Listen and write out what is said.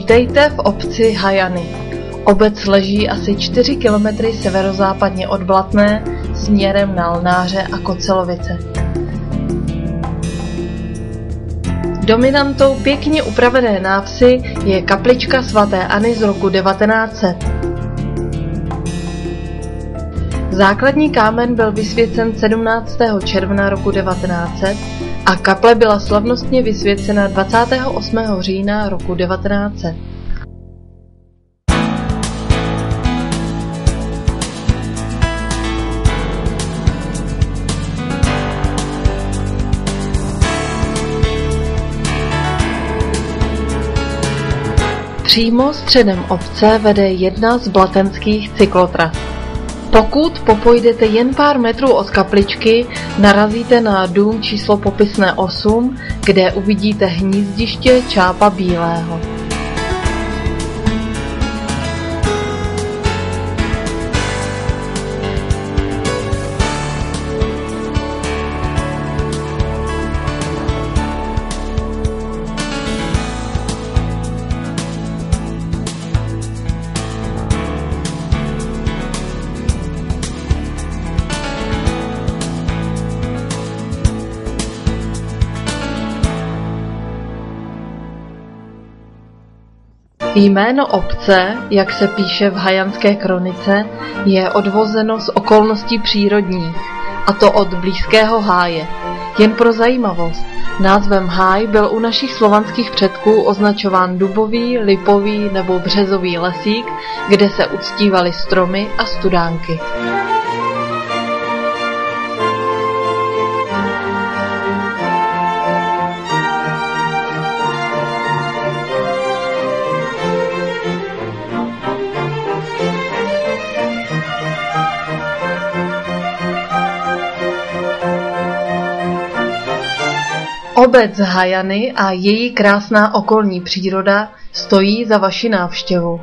Vítejte v obci Hajany. Obec leží asi 4 kilometry severozápadně od Blatné směrem na Lnáře a Kocelovice. Dominantou pěkně upravené návsi je kaplička svaté Anny z roku 1900. Základní kámen byl vysvěcen 17. června roku 1900 a kaple byla slavnostně vysvěcena 28. října roku 1900. Přímo středem obce vede jedna z blatenských cyklotras. Pokud popojdete jen pár metrů od kapličky, narazíte na dům číslo popisné 8, kde uvidíte hnízdiště čápa bílého. Jméno obce, jak se píše v hajanské kronice, je odvozeno z okolností přírodních, a to od blízkého háje. Jen pro zajímavost, názvem háj byl u našich slovanských předků označován dubový, lipový nebo březový lesík, kde se uctívaly stromy a studánky. Obec Hajany a její krásná okolní příroda stojí za vaši návštěvu.